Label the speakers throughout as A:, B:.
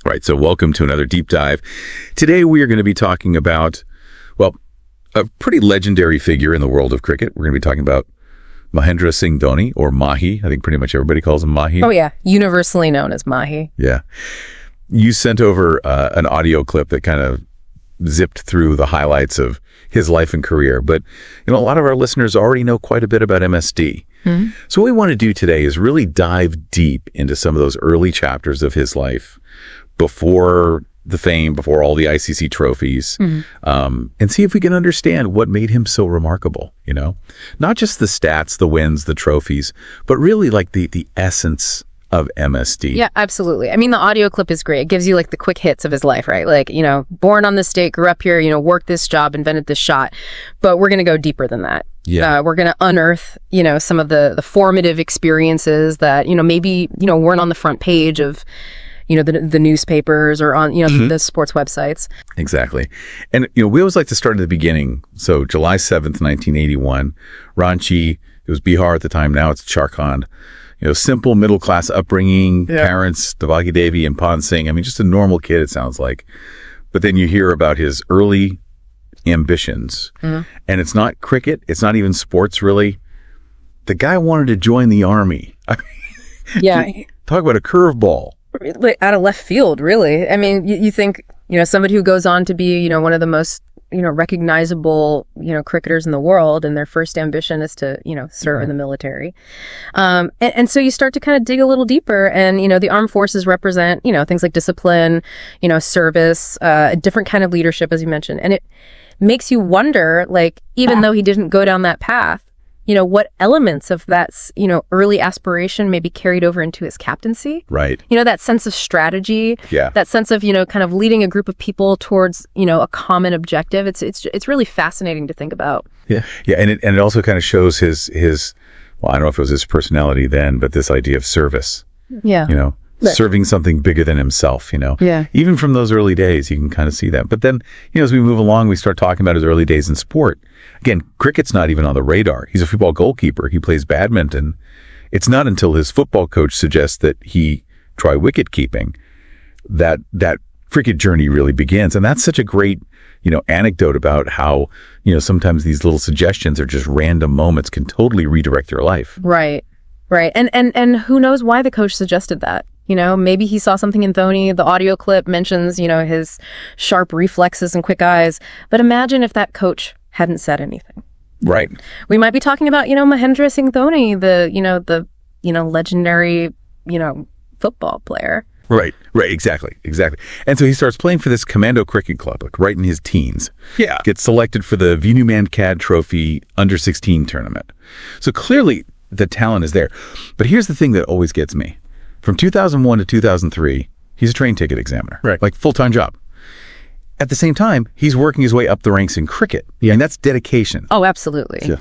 A: Right, so welcome to another deep dive. Today we are going to be talking about, well, a pretty legendary figure in the world of cricket. We're going to be talking about Mahendra Singh Dhoni, or Mahi. I think pretty much everybody calls him Mahi.
B: Oh, yeah. Universally known as Mahi.
A: Yeah. You sent over an audio clip that kind of zipped through the highlights of his life and career. But, a lot of our listeners already know quite a bit about MSD. Mm-hmm. So what we want to do today is really dive deep into some of those early chapters of his life before the fame, before all the ICC trophies, and see if we can understand what made him so remarkable, Not just the stats, the wins, the trophies, but really like the essence of MSD.
B: Yeah, absolutely. I mean, the audio clip is great. It gives you like the quick hits of his life, right? Like, born on this date, grew up here, worked this job, invented this shot. But we're going to go deeper than that.
A: Yeah.
B: We're going to unearth, some of the formative experiences that, maybe, weren't on the front page of, the newspapers or on, the sports websites.
A: Exactly. And, we always like to start at the beginning. So July 7th, 1981, Ranchi, it was Bihar at the time. Now it's Jharkhand. Simple middle-class upbringing, parents, Devagi Devi and Pan Singh. I mean, just a normal kid, it sounds like. But then you hear about his early ambitions. And it's not cricket. It's not even sports, really. The guy wanted to join the army. I mean,
B: yeah.
A: Talk about a curveball.
B: Out of left field, really. I mean, you think, somebody who goes on to be, one of the most, recognizable, cricketers in the world, and their first ambition is to, serve in the military. And so you start to kind of dig a little deeper, and, the armed forces represent, things like discipline, service, a different kind of leadership, as you mentioned. And it makes you wonder, like, even though he didn't go down that path, what elements of that, early aspiration maybe carried over into his captaincy.
A: Right.
B: That sense of strategy.
A: Yeah.
B: That sense of, kind of leading a group of people towards, a common objective. It's really fascinating to think about.
A: Yeah. Yeah. And it also kind of shows his, well, I don't know if it was his personality then, but this idea of service.
B: Yeah.
A: Serving something bigger than himself,
B: Yeah.
A: Even from those early days, you can kind of see that. But then, as we move along, we start talking about his early days in sport. Again, cricket's not even on the radar. He's a football goalkeeper. He plays badminton. It's not until his football coach suggests that he try wicket keeping that cricket journey really begins. And that's such a great, anecdote about how, sometimes these little suggestions or just random moments can totally redirect your life.
B: Right. Right. And who knows why the coach suggested that? Maybe he saw something in Dhoni. The audio clip mentions, his sharp reflexes and quick eyes. But imagine if that coach hadn't said anything.
A: Right.
B: We might be talking about, Mahendra Singh Dhoni, the legendary, football player.
A: Right. Exactly. And so he starts playing for this Commando Cricket Club, like right in his teens. Yeah. Gets selected for the Vinuman Cad Trophy under-16 tournament. So clearly the talent is there. But here's the thing that always gets me. From 2001 to 2003, he's a train ticket examiner. Right. Like full-time job. At the same time, he's working his way up the ranks in cricket. Yeah. And that's dedication.
B: Oh, absolutely. Yeah.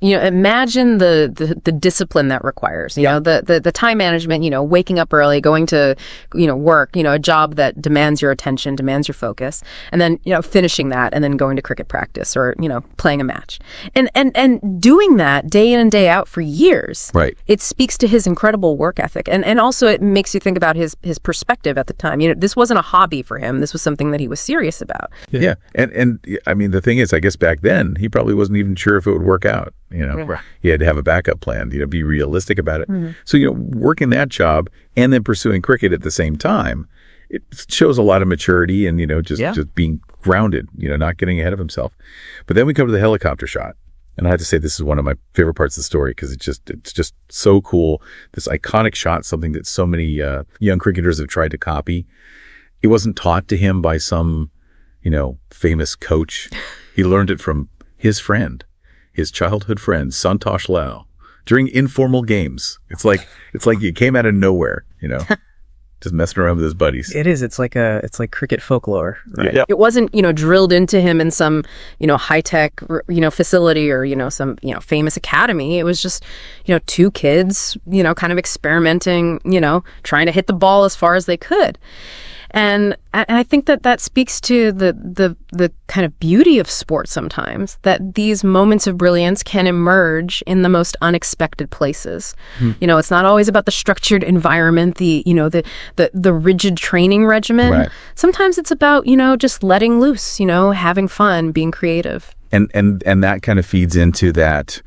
B: Imagine the discipline that requires, the time management, waking up early, going to, work, a job that demands your attention, demands your focus, and then, finishing that and then going to cricket practice or, playing a match. And doing that day in and day out for years. Right. It speaks to his incredible work ethic. And also it makes you think about his perspective at the time. This wasn't a hobby for him. This was something that he was serious about.
A: Yeah. And I mean, the thing is, I guess back then he probably wasn't even sure if it would work out. He had to have a backup plan, be realistic about it. Mm-hmm. So, working that job and then pursuing cricket at the same time, it shows a lot of maturity and, just being grounded, not getting ahead of himself. But then we come to the helicopter shot. And I have to say, this is one of my favorite parts of the story because it's just so cool. This iconic shot, something that so many young cricketers have tried to copy. It wasn't taught to him by some famous coach. He learned it from his friend, his childhood friend, Santosh Lal, during informal games. It's like you came out of nowhere, just messing around with his buddies.
C: It is. It's like cricket folklore. Right?
B: Yeah. It wasn't, drilled into him in some, high-tech, facility or, some, famous academy. It was just, two kids, kind of experimenting, trying to hit the ball as far as they could. And I think that speaks to the kind of beauty of sports sometimes, that these moments of brilliance can emerge in the most unexpected places. It's not always about the structured environment, the rigid training regimen.
A: Right.
B: Sometimes it's about, just letting loose, having fun, being creative.
A: And that kind of feeds into that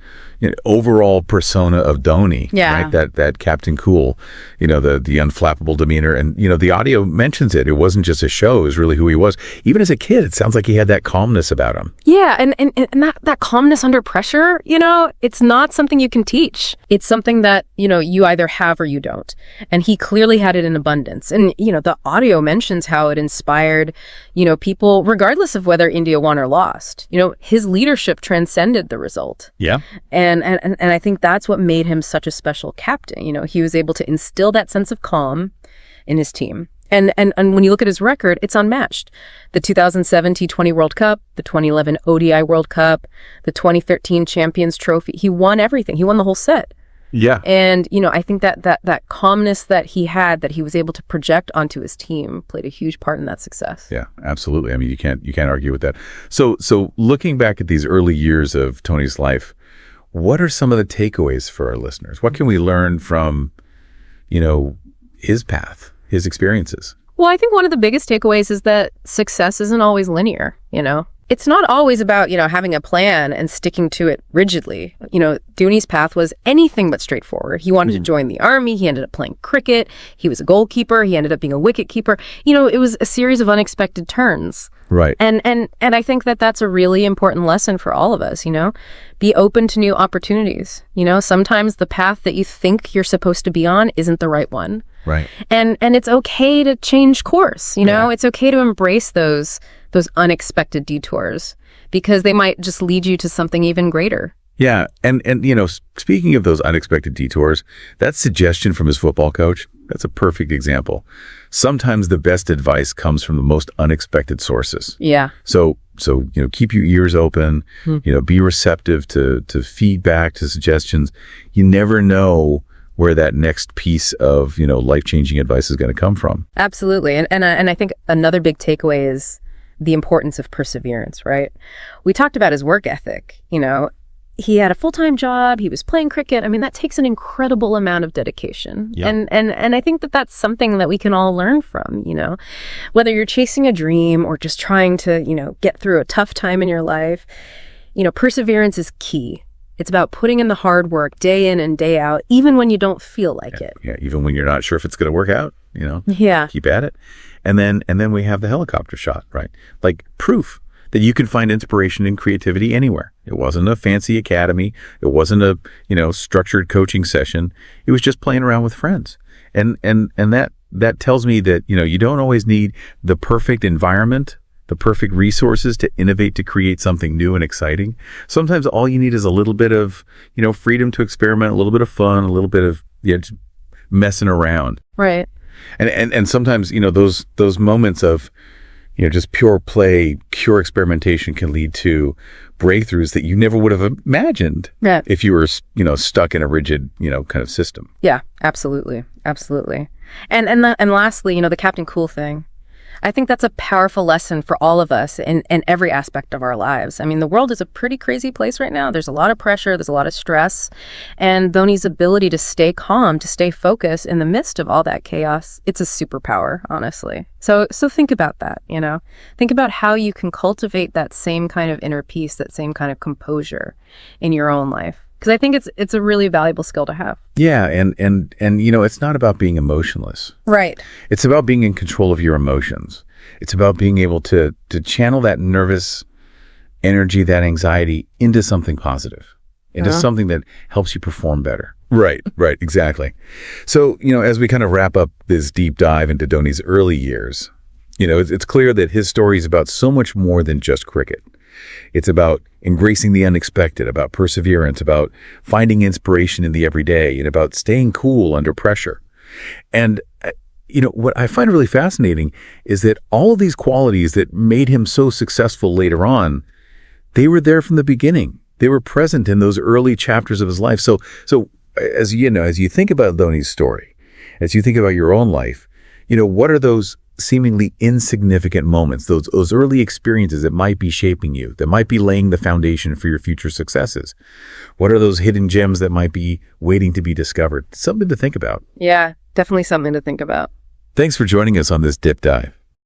A: overall persona of Dhoni,
B: Yeah.
A: right? That Captain Cool, the unflappable demeanor. And, the audio mentions it. It wasn't just a show. It was really who he was. Even as a kid, it sounds like he had that calmness about him.
B: Yeah, and that calmness under pressure, it's not something you can teach. It's something that, you either have or you don't. And he clearly had it in abundance. And, the audio mentions how it inspired, people, regardless of whether India won or lost. His leadership transcended the result.
A: Yeah.
B: And I think that's what made him such a special captain. He was able to instill that sense of calm in his team. And when you look at his record, it's unmatched. The 2007 T20 World Cup, the 2011 ODI World Cup, the 2013 Champions Trophy. He won everything. He won the whole set.
A: Yeah.
B: And, I think that calmness that he had, that he was able to project onto his team, played a huge part in that success.
A: Yeah, absolutely. I mean, you can't argue with that. So looking back at these early years of Tony's life, what are some of the takeaways for our listeners? What can we learn from, his path, his experiences?
B: Well, I think one of the biggest takeaways is that success isn't always linear, It's not always about, having a plan and sticking to it rigidly. Dhoni's path was anything but straightforward. He wanted to join the army. He ended up playing cricket. He was a goalkeeper. He ended up being a wicket keeper. It was a series of unexpected turns.
A: Right.
B: And I think that that's a really important lesson for all of us, Be open to new opportunities. Sometimes the path that you think you're supposed to be on isn't the right one.
A: Right.
B: And it's okay to change course,
A: Yeah.
B: It's okay to embrace those unexpected detours, because they might just lead you to something even greater.
A: Yeah. And speaking of those unexpected detours, that suggestion from his football coach, that's a perfect example. Sometimes the best advice comes from the most unexpected sources.
B: Yeah.
A: So keep your ears open, be receptive to feedback, to suggestions. You never know where that next piece of, life-changing advice is going to come from.
B: Absolutely. And I think another big takeaway is the importance of perseverance, right? We talked about his work ethic. He had a full-time job. He was playing cricket. I mean, that takes an incredible amount of dedication.
A: Yeah.
B: And I think that that's something that we can all learn from, whether you're chasing a dream or just trying to, get through a tough time in your life, perseverance is key. It's about putting in the hard work day in and day out, even when you don't feel like it.
A: Yeah, even when you're not sure if it's going to work out,
B: Yeah.
A: keep at it. And then we have the helicopter shot, right? Like proof that you can find inspiration and creativity anywhere. It wasn't a fancy academy. It wasn't a, structured coaching session. It was just playing around with friends. And that tells me that, you don't always need the perfect environment, the perfect resources to innovate, to create something new and exciting. Sometimes all you need is a little bit of, freedom to experiment, a little bit of fun, a little bit of, just messing around.
B: Right.
A: And sometimes, those moments of, just pure play, pure experimentation can lead to breakthroughs that you never would have imagined if you were, stuck in a rigid, kind of system.
B: Yeah, absolutely. Absolutely. And lastly, the Captain Cool thing. I think that's a powerful lesson for all of us in every aspect of our lives. I mean, the world is a pretty crazy place right now. There's a lot of pressure. There's a lot of stress. And Dhoni's ability to stay calm, to stay focused in the midst of all that chaos, it's a superpower, honestly. So think about that, Think about how you can cultivate that same kind of inner peace, that same kind of composure in your own life. Because I think it's a really valuable skill to have.
A: Yeah, and it's not about being emotionless.
B: Right.
A: It's about being in control of your emotions. It's about being able to channel that nervous energy, that anxiety into something positive, into something that helps you perform better. Right, exactly. So, as we kind of wrap up this deep dive into Dhoni's early years, it's clear that his story is about so much more than just cricket. It's about embracing the unexpected, about perseverance, about finding inspiration in the everyday, and about staying cool under pressure. And, what I find really fascinating is that all of these qualities that made him so successful later on, they were there from the beginning. They were present in those early chapters of his life. So as you think about Dhoni's story, as you think about your own life, what are those seemingly insignificant moments, those early experiences that might be shaping you, that might be laying the foundation for your future successes? What are those hidden gems that might be waiting to be discovered? Something to think about.
B: Yeah, definitely something to think about.
A: Thanks for joining us on this Dip Dive.